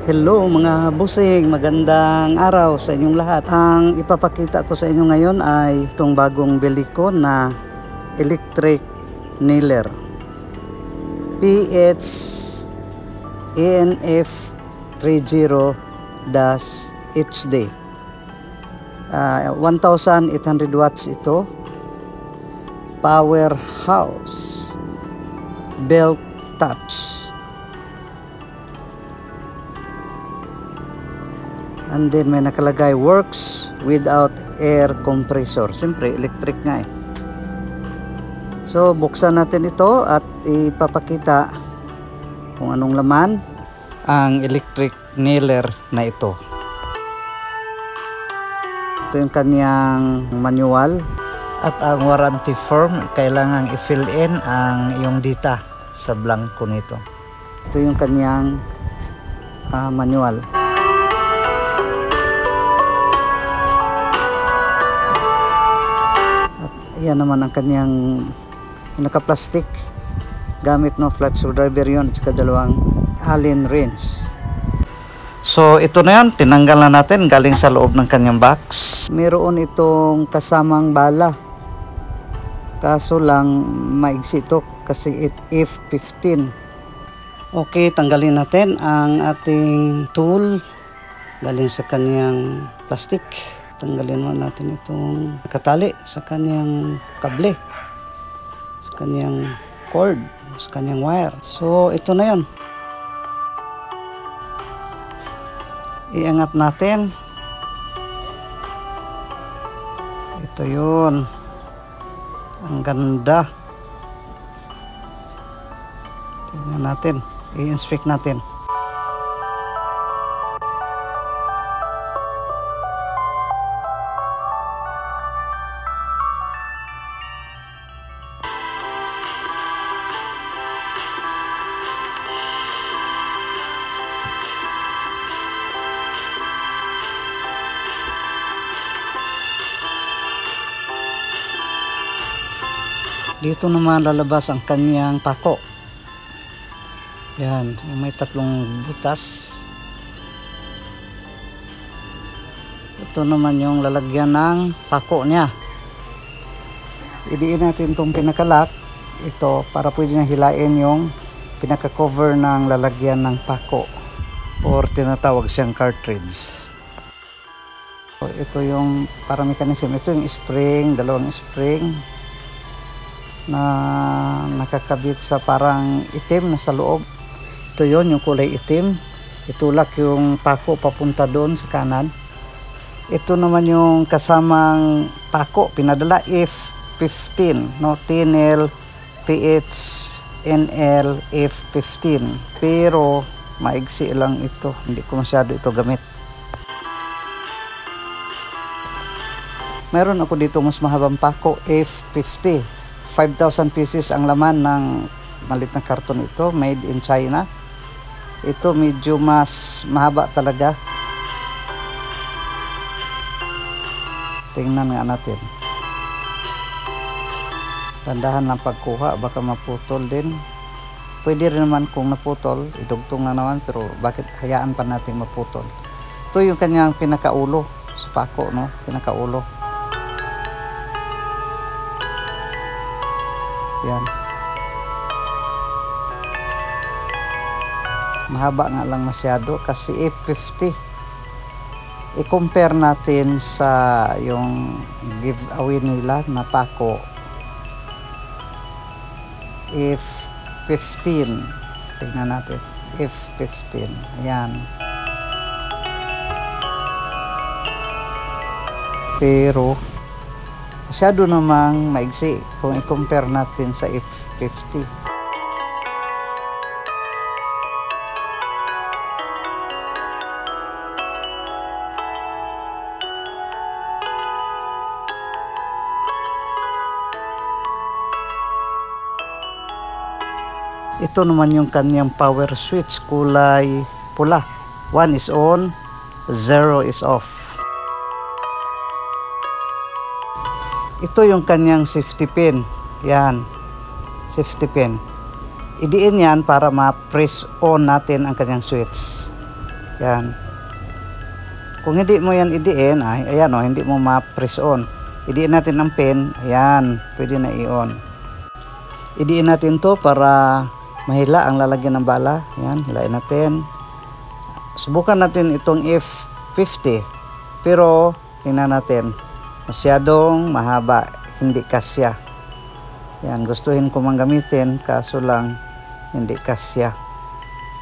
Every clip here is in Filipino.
Hello mga busing, magandang araw sa inyong lahat. Ang ipapakita ko sa inyo ngayon ay itong bagong bili ko na electric nailer PH-ENF30-HD. 1800 watts ito. Powerhouse belt touch. And then may nakalagay works without air compressor. Siyempre electric nga eh. So buksan natin ito at ipapakita kung anong laman ang electric nailer na ito. Ito yung kanyang manual at ang warranty form. Kailangan i-fill in ang iyong data sa blanco nito. Ito yung kanyang manual. Yan naman ang kanyang naka-plastic gamit no flat screwdriver yun at saka dalawang Allen wrench. So ito na yan, tinanggal na natin galing sa loob ng kanyang box. Meron itong kasamang bala, kaso lang maigsi ito kasi F15. Okay, tanggalin natin ang ating tool galing sa kanyang plastic. Tanggalin mo natin itong katali sa kanyang kable, sa kanyang cord, sa kanyang wire. So ito na yon. Iangat natin. Ito yun. Ang ganda. Tingnan natin. I-inspect natin. Dito naman lalabas ang kanyang pako. Yan, may tatlong butas. Ito naman yung lalagyan ng pako niya. Idiin natin itong pinakalock. Ito para pwede na hilain yung pinaka-cover ng lalagyan ng pako or tinatawag siyang cartridge. So, ito yung para mechanism. Ito yung spring, dalawang spring na nakakabit sa parang itim na sa loob. Ito yon yung kulay itim. Itulak yung pako papunta doon sa kanan. Ito naman yung kasamang pako pinadala F15, no? TNL PH NL F15, pero maigsi lang ito, hindi ko masyado ito gamit. Meron ako dito mas mahabang pako F50. 5,000 pieces ang laman ng malit na karton ito, made in China. Ito medyo mas mahaba talaga. Tingnan nga natin. Tandahan lang pagkuha, baka maputol din. Pwede rin naman kung naputol, idugtong na naman, pero bakit hayaan pa natin maputol. Ito yung kanyang pinakaulo sa pako, no? Pinakaulo. Yan. Mahaba nga lang masyado kasi F50. I-compare natin sa yung giveaway nila na pako F15. Tingnan natin. F15. Ayan. Pero masyado namang maigsi kung i-compare natin sa F50. Ito naman yung kanyang power switch, kulay pula. 1 is on, 0 is off. Ito yung kanyang safety pin. Yan. Safety pin. Idiin yan para ma-press on natin ang kanyang switch. Yan. Kung hindi mo yan idiin, ayan o, hindi mo ma-press on. Idiin natin ang pin, ayan, pwede na i-on. Idiin natin to para mahila ang lalagyan ng bala. Ayan, hilain natin. Subukan natin itong F50. Pero, tingnan natin. Masyadong mahaba, hindi kasya. Yan, gustuhin ko mang gamitin, kaso lang hindi kasya.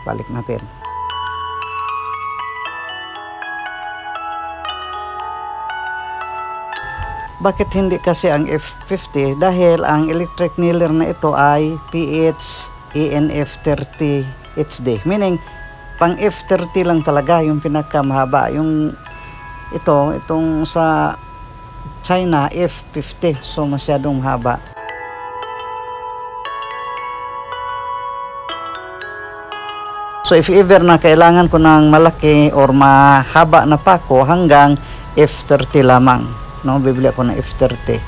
Balik natin. Bakit hindi kasi ang F50? Dahil ang electric nailer na ito ay PH ENF30 HD. Meaning, pang F30 lang talaga yung pinakamahaba. Yung itong sa China, F50. So, masyadong mahaba. So, if ever na kailangan ko ng malaki or mahaba na pako, hanggang F30 lamang. No, bibili ako ng F30.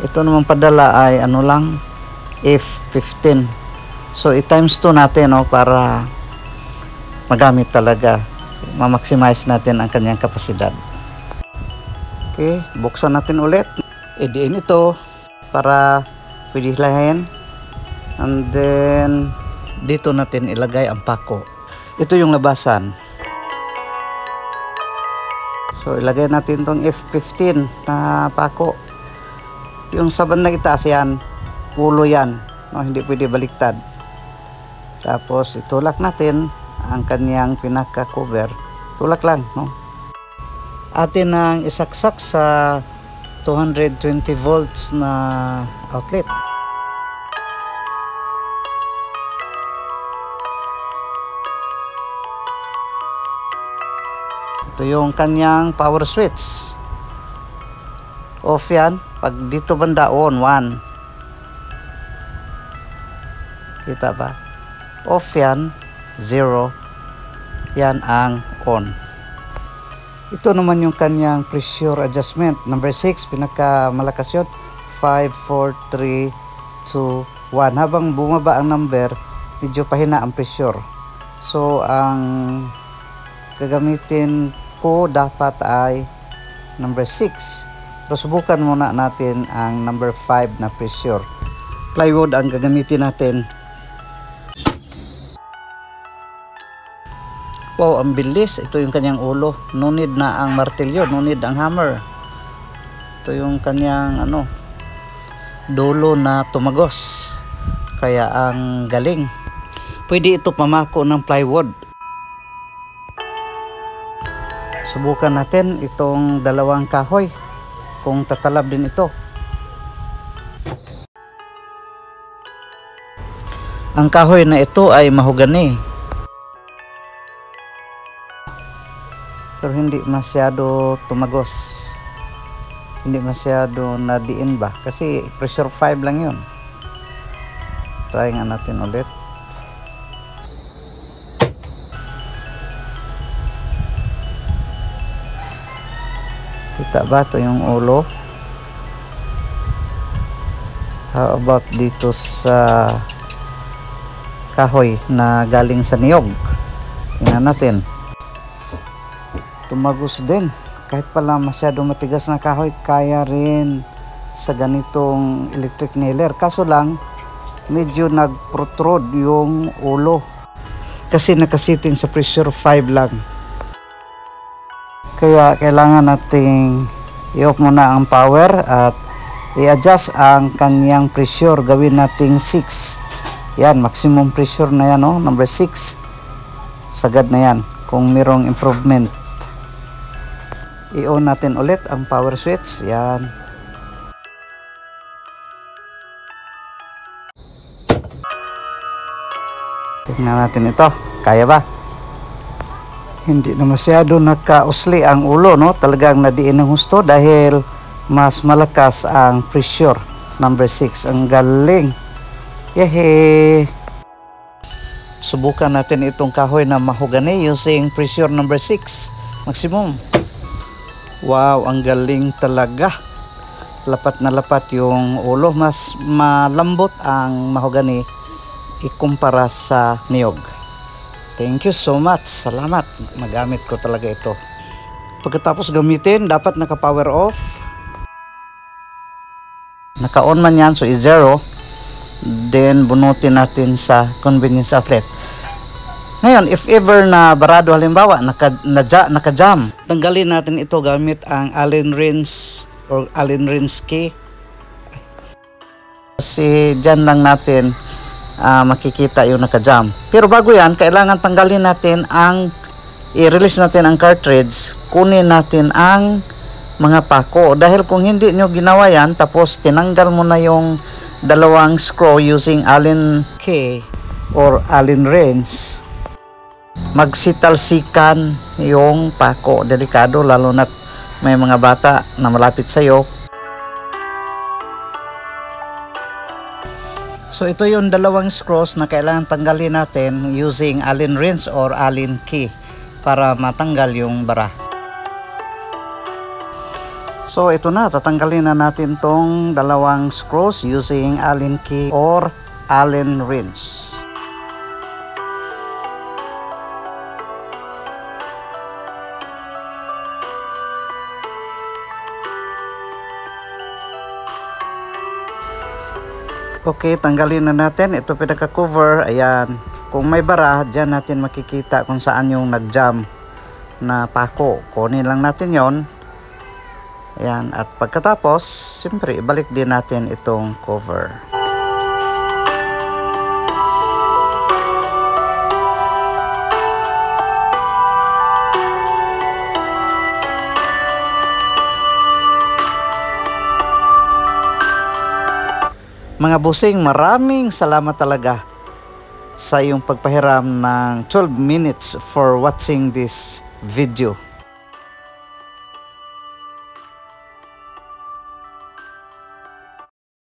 Ito naman padala ay ano lang, F15. So i-times 2 natin, no, para magamit talaga, ma-maximize natin ang kanyang kapasidad. Okay, buksan natin ulit. Idiin ito para pwede hilahin. And then dito natin ilagay ang pako. Ito yung labasan. So, ilagay natin tong F15 na pako. Yung sa bandang itaas yan, ulo yan. No, hindi pwede baliktad. Tapos, itulak natin ang kanyang pinaka-cover. Tulak lang, no? Atin ang isaksak sa 220 volts na outlet. Ito yung kanyang power switch. Off yan. Pag dito banda on, 1. Kita ba? Off yan, 0. Yan ang on. Ito naman yung kanyang pressure adjustment. Number 6, pinakamalakas yun. 5, 4, 3, 2, 1. Habang bumaba ang number, medyo pahina ang pressure. So, ang gagamitin ko dapat ay number 6. Pero subukan muna natin ang number 5 na pressure. Plywood ang gagamitin natin. Wow, ang bilis. Ito yung kanyang ulo. No need na ang martilyo, no need ang hammer. Ito yung kanyang dulo na tumagos. Kaya ang galing. Pwede ito pamako ng plywood. Subukan natin itong dalawang kahoy kung tatalab din ito. Ang kahoy na ito ay mahogani. Pero hindi masyado tumagos. Hindi masyado nadiin ba? Kasi pressure 5 lang yun. Try nga natin ulit. Kita ba ito yung ulo? How about dito sa kahoy na galing sa niyog? Tingnan natin. Tumagos din. Kahit pala masyado matigas na kahoy, kaya rin sa ganitong electric nailer. Kaso lang, medyo nag-protrude yung ulo. Kasi nakasiting sa pressure 5 lang. Kaya kailangan nating i-off muna ang power at i-adjust ang kanyang pressure. Gawin nating 6. Yan, maximum pressure na yan, no? Number 6. Sagad na yan kung mayroong improvement. I-on natin ulit ang power switch. Yan. Tingnan natin ito. Kaya ba? Hindi na masyado nakausli ang ulo, no? Talagang nadiin ng husto dahil mas malakas ang pressure. Number 6. Ang galing. Yehey! Subukan natin itong kahoy na mahogani using pressure number 6. Maximum. Wow, ang galing talaga. Lapat na lapat yung ulo. Mas malambot ang mahogani ikumpara sa niyog. Thank you so much. Salamat. Magamit ko talaga ito. Pagkatapos gamitin, dapat naka-power off. Naka-on man yan, so i-zero. Then, bunutin natin sa convenience outlet. Ngayon, if ever na barado, halimbawa, naka-jam, tanggalin natin ito gamit ang Allen wrench or Allen wrench key. Kasi dyan lang natin makikita yung naka-jam. Pero bago yan, kailangan tanggalin natin i-release natin ang cartridge, kunin natin ang mga pako. Dahil kung hindi nyo ginawa yan, tapos tinanggal mo na yung dalawang screw using Allen key or Allen wrench, magsitalsikan yung pako. Delikado, lalo na may mga bata na malapit sa'yo. So ito yung dalawang screws na kailangan tanggalin natin using Allen wrench or Allen key para matanggal yung bara. So ito na, tatanggalin na natin tong dalawang screws using Allen key or Allen wrench. Okay, tanggalin na natin. Ito pinaka-cover. Ayan. Kung may bara, dyan natin makikita kung saan yung nag-jam na pako. Kunin lang natin yon. Ayan. At pagkatapos, siyempre, ibalik din natin itong cover. Mga busing, maraming salamat talaga sa iyong pagpahiram ng 12 minutes for watching this video.